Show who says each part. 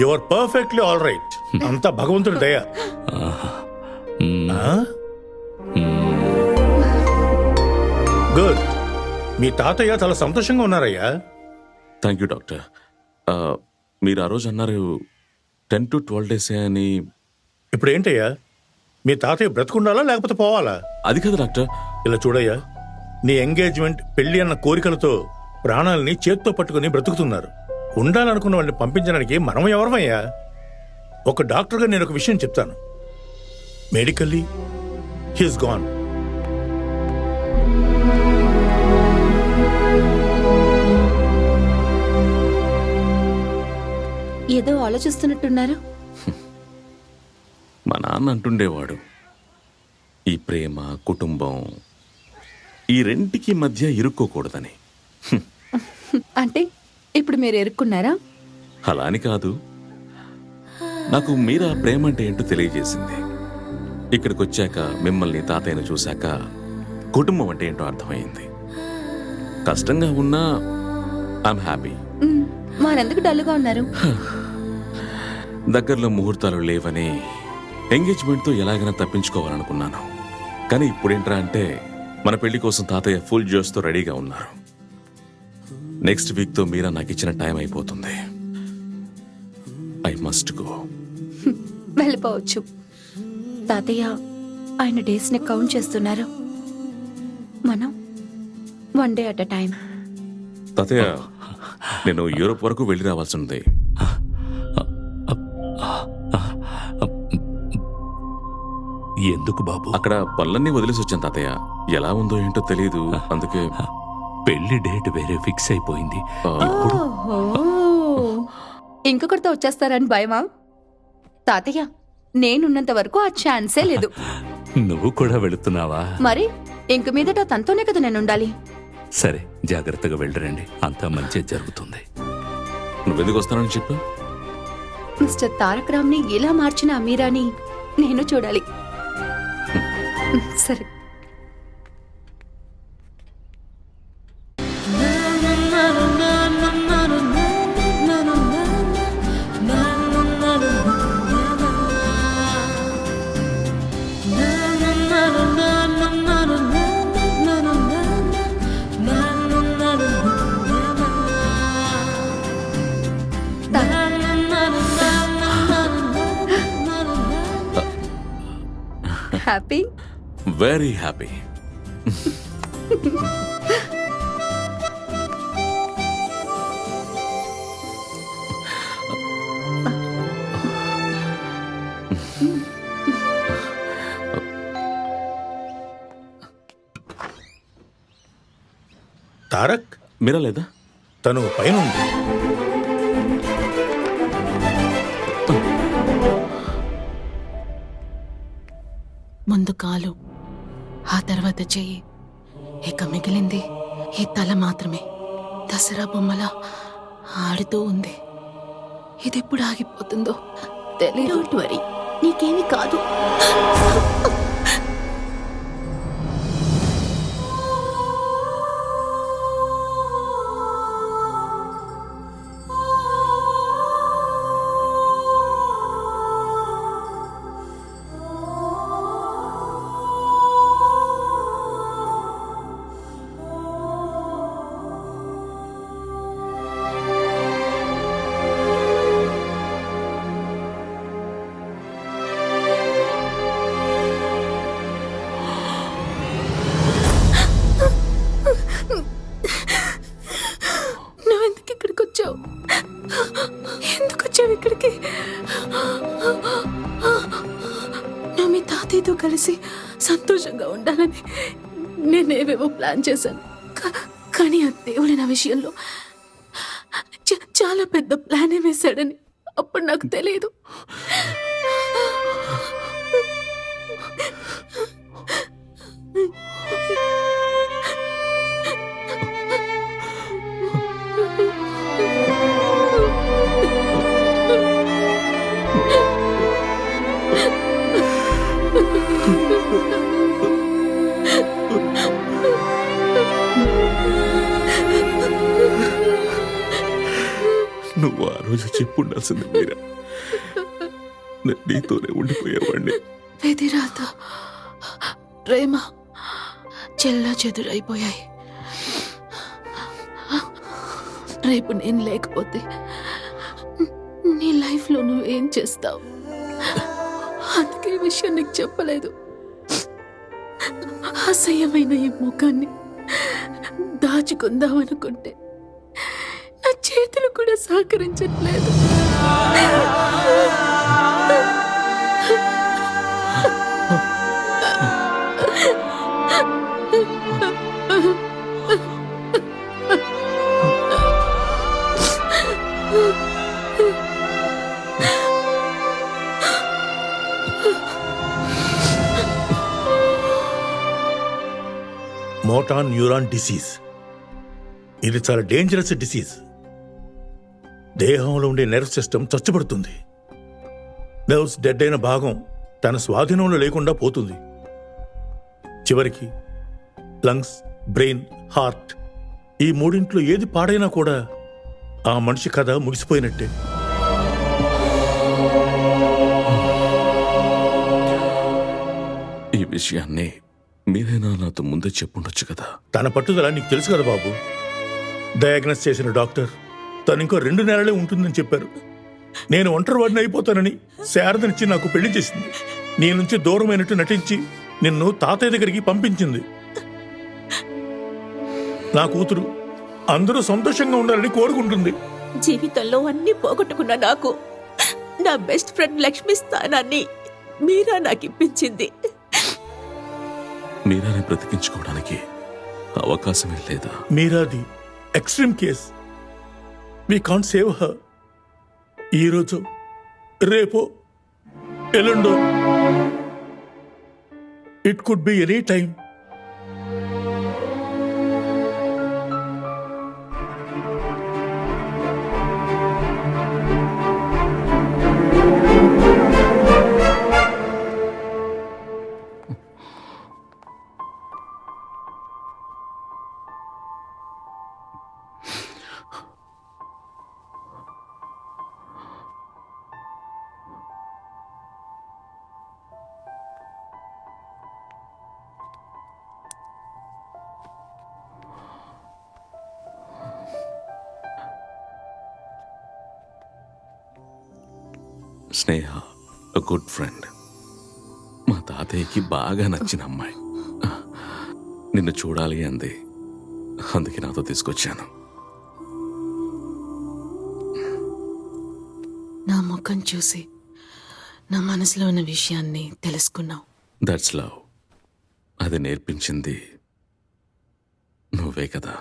Speaker 1: You are perfectly all right. అంతా భగవంతుడి దయ. గుడ్. మీ తాతయ్య చాలా సంతోషంగా ఉన్నారయ్యా.
Speaker 2: Thank you doctor. మీరు ఆ రోజు అన్నారు 10 to 12 days అని.
Speaker 1: ఇప్పుడు ఏంటయ్యా, మీ తాతయ్య బ్రతుకుండాలా లేకపోతే పోవాలా?
Speaker 2: అది కదా డాక్టర్.
Speaker 1: ఇలా చూడయ్యా, నీ ఎంగేజ్మెంట్, పెళ్లి అన్న కోరికలతో ప్రాణాలని చేత్తో పట్టుకుని బ్రతుకుతున్నారు. ఉండాలనుకున్న వాళ్ళని పంపించడానికి మనం ఎవరమయ్యా? ఒక డాక్టర్గా నేను ఒక విషయం చెప్తాను. Medically he's gone.
Speaker 3: ఏదో ఆలోచిస్తున్నట్టున్నారు.
Speaker 2: మా నాన్న అంటుండేవాడు, ఈ ప్రేమ, కుటుంబం ఈ రెంటికి మధ్య ఇరుక్కోకూడదని.
Speaker 3: అంటే ఇప్పుడు మీరు ఎరుక్కున్నారా?
Speaker 2: అలా అని కాదు, నాకు మీరా ప్రేమ అంటే ఏంటో తెలియజేసింది. ఇక్కడికి వచ్చాక, మిమ్మల్ని, తాతయ్యను చూశాక కుటుంబం అంటే ఏంటో అర్థమైంది. కష్టంగా ఉన్నా ఐఎమ్ హ్యాపీ.
Speaker 3: మరెందుకు డల్గా ఉన్నారు?
Speaker 2: దగ్గరలో ముహూర్తాలు లేవని ఎంగేజ్మెంట్తో ఎలాగైనా తప్పించుకోవాలనుకున్నాను. కానీ ఇప్పుడేంట్రా అంటే, మన పెళ్లి కోసం తాతయ్య ఫుల్ జోష్తో రెడీగా ఉన్నారు. నెక్స్ట్ వీక్తో మీరా నాకు ఇచ్చిన టైం అయిపోతుంది. I must go.
Speaker 3: వెళ్ళిపోవచ్చు. తాతయ్య ఆయన డేస్ని కౌంట్ చేస్తున్నారు. మనం 1 day at a time.
Speaker 2: తాతయ్య, నేను యూరోప్ వరకు వెళ్ళి రావాల్సి ఉంది.
Speaker 4: ఎందుకు బాబు?
Speaker 2: అక్కడ పనులన్నీ వదిలేసి వచ్చాను తాతయ్య. ఎలా ఉందో ఏంటో తెలియదు, అందుకే.
Speaker 4: పెళ్లి డేట్ వేరే ఫిక్స్ అయిపోయింది. ఇప్పుడు
Speaker 3: ఇంకొకరితో వచ్చేస్తారని భయమా? తాతయ్య, నేనున్నంత వరకు ఆ ఛాన్సే లేదు.
Speaker 4: నువ్వు కూడా వెళుతున్నావా?
Speaker 3: మరి ఇంక మీదట తనతోనే కదా నేను ఉండాలి.
Speaker 4: సరే, జాగ్రత్తగా వెళ్ళరండి, అంతా మంచి జరుగుతుంది.
Speaker 2: నువ్వెందుకు వస్తానని చెప్పు.
Speaker 3: మిస్టర్ తారక్ రామ్ని ఇలా మార్చిన అమీరాని నేను చూడాలి. సరే. హ్యాపీ?
Speaker 2: Very happy.
Speaker 1: తారక్
Speaker 2: మీరా లేదా?
Speaker 1: తను పైన ఉంది.
Speaker 5: ముందు కాలు, ఆ తర్వాత చెయ్యి, ఇక మిగిలింది ఈ తల మాత్రమే. దసరా బొమ్మలా ఆడుతూ ఉంది. ఇది ఎప్పుడు ఆగిపోతుందో తెలియదు.
Speaker 3: డోంట్ వరీ, నీకేమీ కాదు.
Speaker 5: ఇక్కడికి నువ్వు మీ తాతయ్యతో కలిసి సంతోషంగా ఉండాలని నేనేవేవో ప్లాన్ చేశాను. కానీ ఆ దేవుడి నా విషయంలో చాలా పెద్ద ప్లానే వేశాడని అప్పుడు నాకు తెలియదు.
Speaker 2: నువ్వు ఆ రోజు చెప్పుండాల్సింది మీరా. నేను నీతోనే ఉండిపోయేవాడిని.
Speaker 5: విధిరాత ప్రేమ చెల్లా చెదురైపోయాయి. రేపు నేను లేకపోతే నీ లైఫ్లో నువ్వేం చేస్తావు? అందుకే ఈ విషయం నీకు చెప్పలేదు. అసహ్యమైన ఈ ముఖాన్ని దాచుకుందామనుకుంటే నా చేతులు కూడా సహకరించట్లేదు.
Speaker 1: Motor neuron disease. ఇది చాలా డేంజరస్ డిసీజ్. దేహంలో ఉండే నర్వ్ సిస్టమ్ చచ్చుబడుతుంది. నర్వ్స్ డెడ్ అయిన భాగం తన స్వాధీనంలో లేకుండా పోతుంది. చివరికి లంగ్స్, బ్రెయిన్, హార్ట్ ఈ మూడింట్లో ఏది పాడైనా కూడా ఆ మనిషి కథ ముగిసిపోయినట్టే.
Speaker 2: ఈ విషయాన్ని మీరైనా నాతో ముందే చెప్పుండొచ్చు కదా.
Speaker 1: తన పట్టుదల నీకు తెలుసు కదా బాబు. డయాగ్నోస్ చేసిన డాక్టర్ తను ఇంకో 2 నెలలే ఉంటుందని చెప్పారు. నేను ఒంటరి వాడిని అయిపోతానని శారదనిచ్చి నాకు పెళ్లి చేసింది. నీ నుంచి దూరమైనట్టు నటించి నిన్ను తాతయ్య దగ్గరికి పంపించింది. నా కూతురు అందరూ సంతోషంగా ఉండాలని కోరుకుంటుంది.
Speaker 6: జీవితంలో అన్ని పోగొట్టుకున్న నాకు నా బెస్ట్ ఫ్రెండ్ లక్ష్మి స్థానాన్ని మీరా నాకు ఇప్పించింది.
Speaker 2: మీరాని బ్రతికించుకోవడానికి అవకాశమే లేదా?
Speaker 1: మీరాది extreme case. We can't save her. ఈరోజు రేపో ఎల్లుండో it could be any time.
Speaker 2: Sneha good friend. మా తాతయ్యకి బాగా నచ్చిన అమ్మాయి. నిన్ను చూడాలి అంది. అందుకే నాతో తీసుకొచ్చాను.
Speaker 5: నా ముఖం చూసి నా మనసులో ఉన్న విషయాన్ని తెలుసుకున్నావు.
Speaker 2: That's love. అది నేర్పించింది నువ్వే కదా.